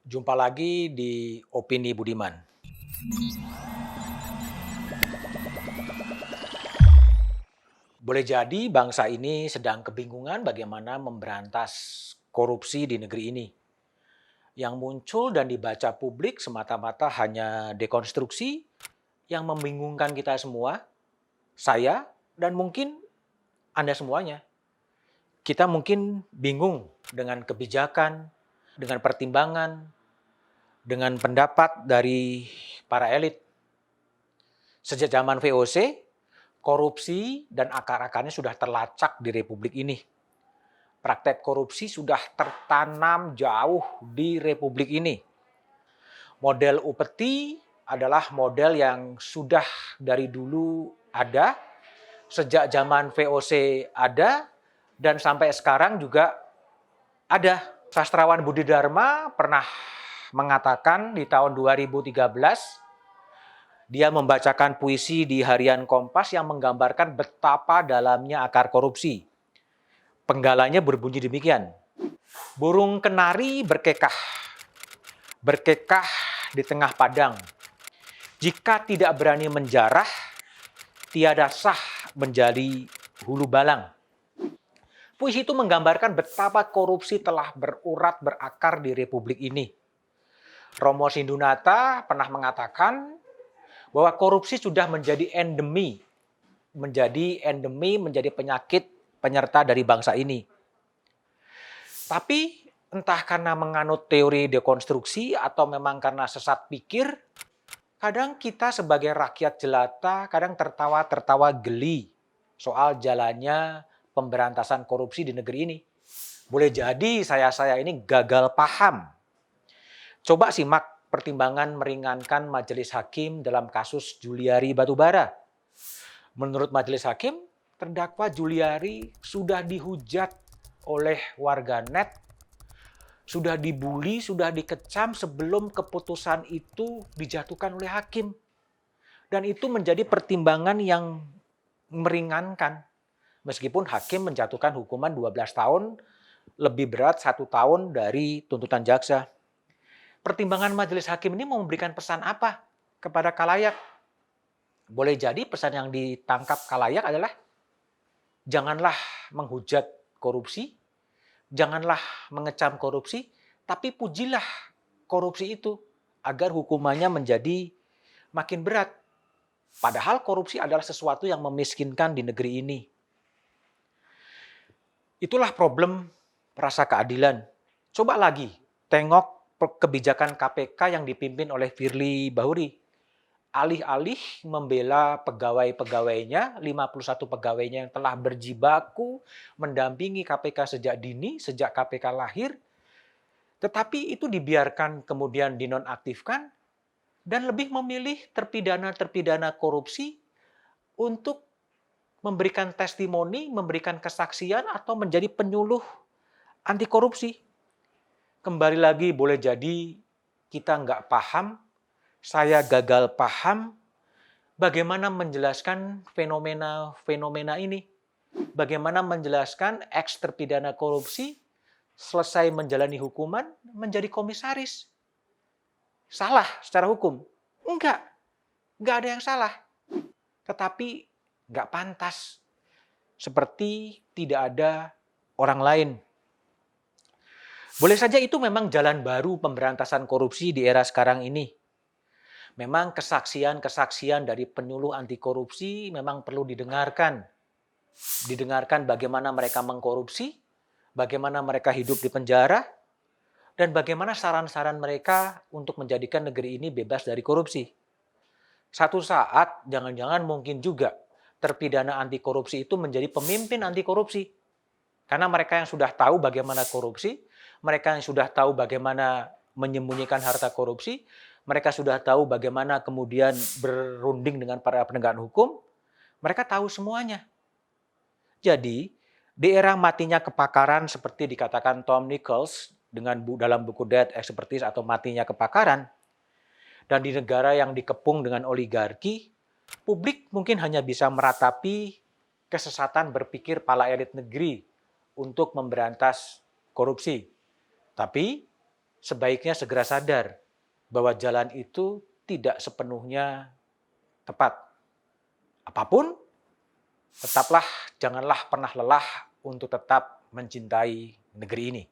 Jumpa lagi di Opini Budiman. Boleh jadi bangsa ini sedang kebingungan bagaimana memberantas korupsi di negeri ini. Yang muncul dan dibaca publik semata-mata hanya dekonstruksi yang membingungkan kita semua, saya, dan mungkin Anda semuanya. Kita mungkin bingung dengan kebijakan, dengan pertimbangan, dengan pendapat dari para elit. Sejak zaman VOC, korupsi dan akar-akarnya sudah terlacak di republik ini. Praktek korupsi sudah tertanam jauh di republik ini. Model upeti adalah model yang sudah dari dulu ada, sejak zaman VOC ada, dan sampai sekarang juga ada. Sastrawan Budi Dharma pernah mengatakan di tahun 2013, dia membacakan puisi di harian Kompas yang menggambarkan betapa dalamnya akar korupsi. Penggalanya berbunyi demikian. Burung kenari berkekah di tengah padang. Jika tidak berani menjarah, tiada sah menjadi hulu balang. Puisi itu menggambarkan betapa korupsi telah berurat berakar di republik ini. Romo Sindunata pernah mengatakan bahwa korupsi sudah menjadi endemi, menjadi penyakit penyerta dari bangsa ini. Tapi entah karena menganut teori dekonstruksi atau memang karena sesat pikir, kadang kita sebagai rakyat jelata kadang tertawa geli soal jalannya pemberantasan korupsi di negeri ini. Boleh jadi saya ini gagal paham. Coba simak pertimbangan meringankan Majelis Hakim dalam kasus Juliari Batubara. Menurut Majelis Hakim, terdakwa Juliari sudah dihujat oleh warganet, sudah dibully, sudah dikecam sebelum keputusan itu dijatuhkan oleh hakim. Dan itu menjadi pertimbangan yang meringankan. Meskipun hakim menjatuhkan hukuman 12 tahun, lebih berat 1 tahun dari tuntutan jaksa. Pertimbangan majelis hakim ini mau memberikan pesan apa kepada khalayak? Boleh jadi pesan yang ditangkap khalayak adalah janganlah menghujat korupsi, janganlah mengecam korupsi, tapi pujilah korupsi itu agar hukumannya menjadi makin berat. Padahal korupsi adalah sesuatu yang memiskinkan di negeri ini. Itulah problem rasa keadilan. Coba lagi tengok kebijakan KPK yang dipimpin oleh Firly Bahuri. Alih-alih membela pegawai-pegawainya, 51 pegawainya yang telah berjibaku mendampingi KPK sejak dini, sejak KPK lahir, tetapi itu dibiarkan kemudian dinonaktifkan dan lebih memilih terpidana-terpidana korupsi untuk memberikan testimoni, memberikan kesaksian, atau menjadi penyuluh anti korupsi. Kembali lagi boleh jadi kita nggak paham, saya gagal paham bagaimana menjelaskan fenomena ini. Bagaimana menjelaskan eks terpidana korupsi selesai menjalani hukuman menjadi komisaris. Salah secara hukum? Enggak ada yang salah. Tetapi nggak pantas. Seperti tidak ada orang lain. Boleh saja itu memang jalan baru pemberantasan korupsi di era sekarang ini. Memang kesaksian-kesaksian dari penyuluh anti korupsi memang perlu didengarkan. Didengarkan bagaimana mereka mengkorupsi, bagaimana mereka hidup di penjara, dan bagaimana saran-saran mereka untuk menjadikan negeri ini bebas dari korupsi. Satu saat, jangan-jangan mungkin juga terpidana anti korupsi itu menjadi pemimpin anti korupsi. Karena mereka yang sudah tahu bagaimana korupsi, mereka yang sudah tahu bagaimana menyembunyikan harta korupsi, mereka sudah tahu bagaimana kemudian berunding dengan para penegak hukum, mereka tahu semuanya. Jadi, di era matinya kepakaran seperti dikatakan Tom Nichols dalam buku Death Expertise atau matinya kepakaran, dan di negara yang dikepung dengan oligarki, publik mungkin hanya bisa meratapi kesesatan berpikir pala elit negeri untuk memberantas korupsi. Tapi sebaiknya segera sadar bahwa jalan itu tidak sepenuhnya tepat. Apapun, janganlah pernah lelah untuk tetap mencintai negeri ini.